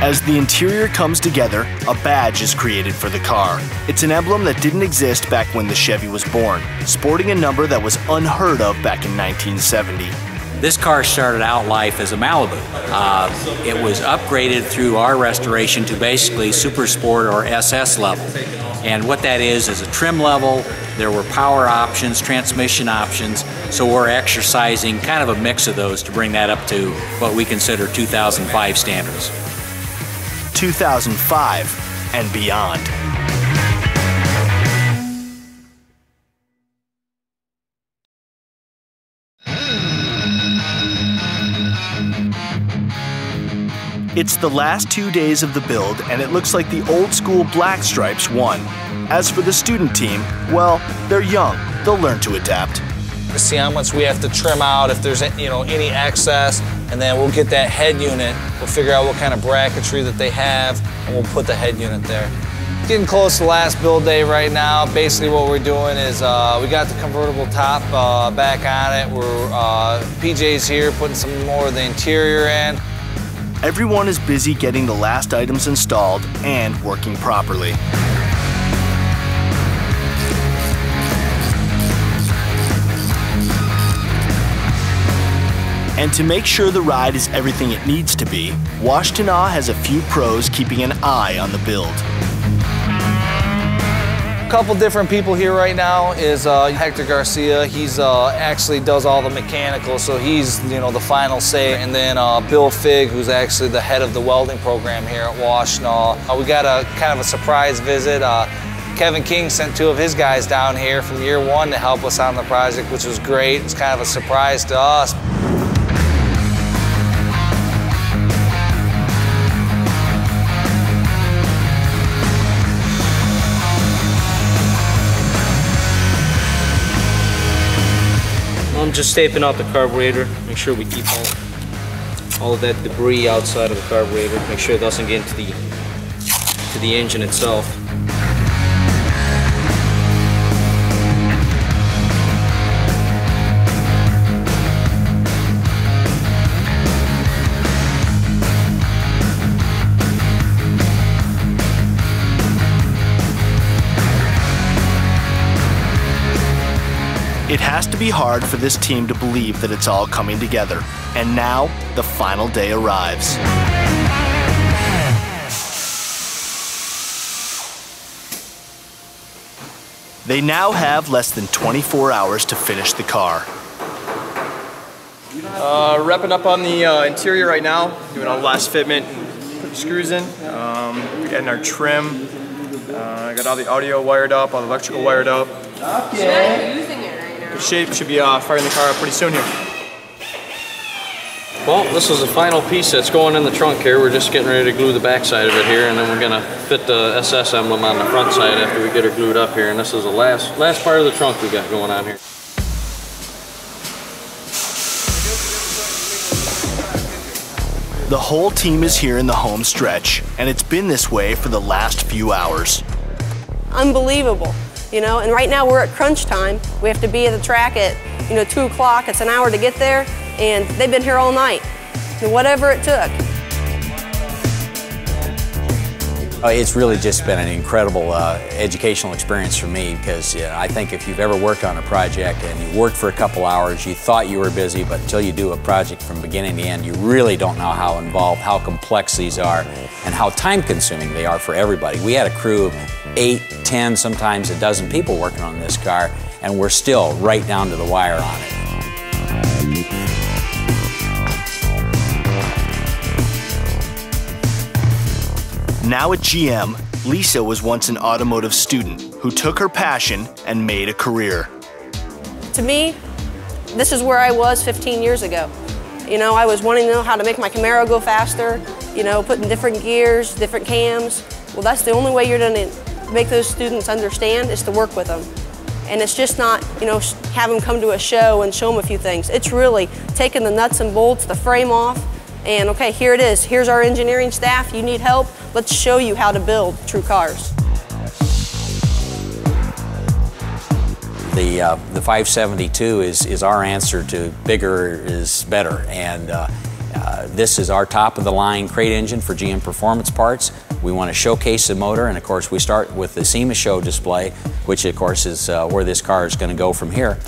As the interior comes together, a badge is created for the car. It's an emblem that didn't exist back when the Chevy was born, sporting a number that was unheard of back in 1970. This car started out life as a Malibu. It was upgraded through our restoration to basically Super Sport or SS level. And what that is a trim level. There were power options, transmission options, so we're exercising kind of a mix of those to bring that up to what we consider 2005 standards. 2005 and beyond. It's the last 2 days of the build, and it looks like the old school black stripes won. As for the student team, well, they're young. They'll learn to adapt. To see how much we have to trim out, if there's any excess, and then we'll get that head unit. We'll figure out what kind of bracketry that they have, and we'll put the head unit there. Getting close to the last build day right now. Basically what we're doing is we got the convertible top back on it. We're PJ's here putting some more of the interior in. Everyone is busy getting the last items installed and working properly. And to make sure the ride is everything it needs to be, Washtenaw has a few pros keeping an eye on the build. A couple different people here right now is Hector Garcia. He's actually does all the mechanical, so he's the final say. And then Bill Figg, who's actually the head of the welding program here at Washtenaw. We got a kind of a surprise visit. Kevin King sent 2 of his guys down here from year 1 to help us on the project, which was great. It's kind of a surprise to us. I'm just taping out the carburetor, make sure we keep all of that debris outside of the carburetor, make sure it doesn't get into the engine itself. It has to be hard for this team to believe that it's all coming together. And now, the final day arrives. They now have less than 24 hours to finish the car. Wrapping up on the interior right now, doing all the last fitment, putting screws in, getting our trim. I got all the audio wired up, all the electrical wired up. Okay. Using it right now. Good shape, should be firing the car up pretty soon here. Well, this is the final piece that's going in the trunk here. We're just getting ready to glue the back side of it here, and then we're gonna fit the SS emblem on the front side after we get her glued up here. And this is the last part of the trunk we got going on here. The whole team is here in the home stretch, and it's been this way for the last few hours. Unbelievable, you know, and right now we're at crunch time. We have to be at the track at, 2 o'clock. It's an hour to get there, and they've been here all night, whatever it took. It's really just been an incredible educational experience for me, because I think if you've ever worked on a project and you worked for a couple hours, you thought you were busy, but until you do a project from beginning to end, you really don't know how involved, how complex these are, and how time-consuming they are for everybody. We had a crew of 8, 10, sometimes a dozen people working on this car, and we're still right down to the wire on it. Now at GM, Lisa was once an automotive student who took her passion and made a career. To me, this is where I was 15 years ago. I was wanting to know how to make my Camaro go faster, putting different gears, different cams. Well, that's the only way you're going to make those students understand is to work with them. And it's just not, have them come to a show and show them a few things. It's really taking the nuts and bolts, the frame off, and okay, here it is. Here's our engineering staff. You need help? Let's show you how to build true cars. The 572 is our answer to bigger is better, and This is our top-of-the-line crate engine for GM Performance parts. We want to showcase the motor, and of course we start with the SEMA show display, which of course is where this car is going to go from here.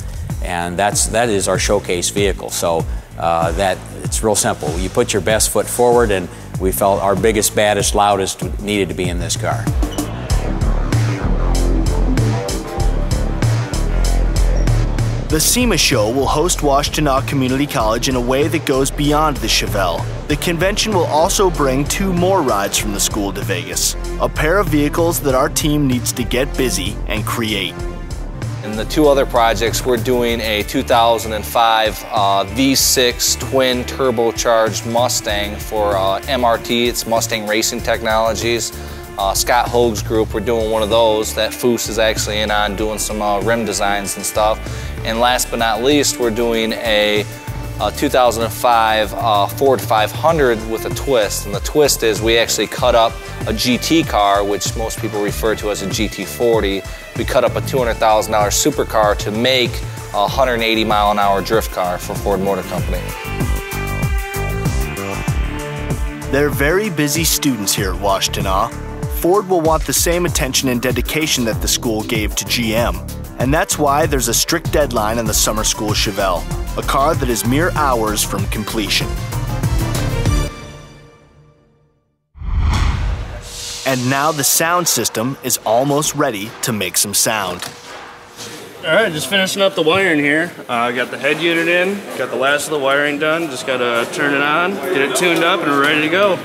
And that is our showcase vehicle. So it's real simple. You put your best foot forward, and we felt our biggest, baddest, loudest needed to be in this car. The SEMA show will host Washtenaw Community College in a way that goes beyond the Chevelle. The convention will also bring 2 more rides from the school to Vegas, a pair of vehicles that our team needs to get busy and create. In the 2 other projects, we're doing a 2005 V6 twin turbocharged Mustang for MRT, it's Mustang Racing Technologies. Scott Hoag's group, we're doing one of those that Foose is actually in on, doing some rim designs and stuff. And last but not least, we're doing a 2005 Ford 500 with a twist. And the twist is we actually cut up a GT car, which most people refer to as a GT40. We cut up a $200,000 supercar to make a 180-mile-an-hour drift car for Ford Motor Company. They're very busy students here at Washtenaw. Ford will want the same attention and dedication that the school gave to GM. And that's why there's a strict deadline on the summer school Chevelle, a car that is mere hours from completion. And now the sound system is almost ready to make some sound. All right, just finishing up the wiring here. Got the head unit in, got the last of the wiring done, just gotta turn it on, get it tuned up, and we're ready to go.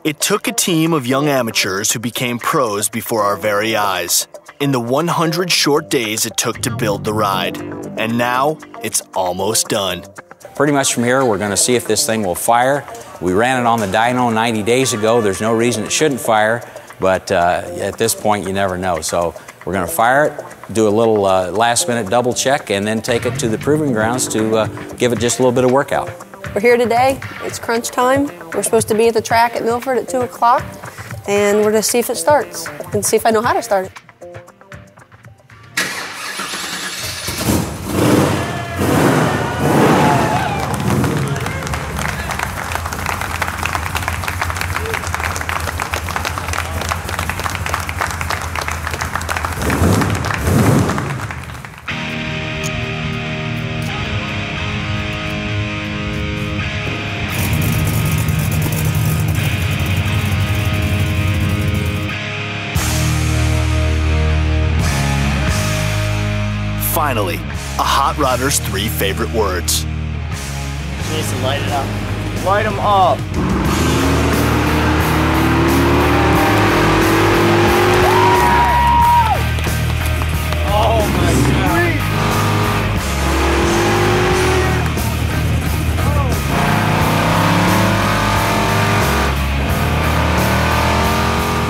It took a team of young amateurs who became pros before our very eyes. In the 100 short days it took to build the ride. And now, it's almost done. Pretty much from here, we're going to see if this thing will fire. We ran it on the dyno 90 days ago. There's no reason it shouldn't fire, but at this point, you never know. So we're going to fire it, do a little last-minute double check, and then take it to the proving grounds to give it just a little bit of workout. We're here today. It's crunch time. We're supposed to be at the track at Milford at 2 o'clock, and we're going to see if it starts and see if I know how to start it. Finally, a hot rodder's 3 favorite words. She needs to light it up. Light them up. Oh my God.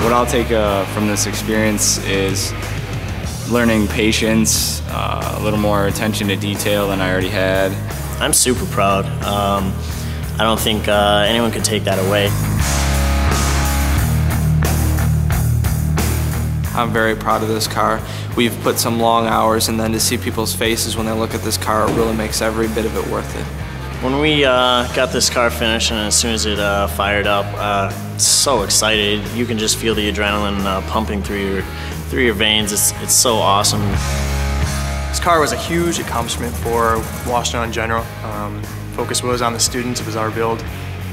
What I'll take from this experience is learning patience, a little more attention to detail than I already had. I'm super proud. I don't think anyone can take that away. I'm very proud of this car. We've put some long hours, and then to see people's faces when they look at this car, it really makes every bit of it worth it. When we got this car finished, and as soon as it fired up, so excited. You can just feel the adrenaline pumping through your veins. It's so awesome. This car was a huge accomplishment for Washtenaw in general. Focus was on the students, it was our build.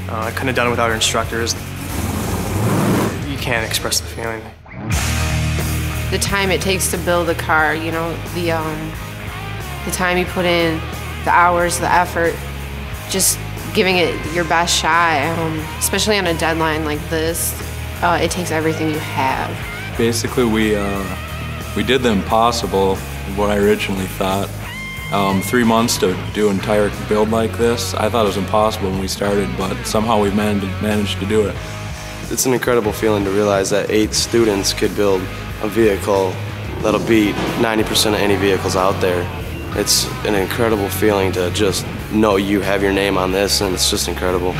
I couldn't have done it without our instructors. You can't express the feeling. The time it takes to build a car, you know, the time you put in, the hours, the effort, just giving it your best shot, especially on a deadline like this, it takes everything you have. Basically, we did the impossible, what I originally thought. 3 months to do an entire build like this, I thought it was impossible when we started, but somehow we've managed to do it. It's an incredible feeling to realize that 8 students could build a vehicle that'll beat 90% of any vehicles out there. It's an incredible feeling to just know you have your name on this, and it's just incredible.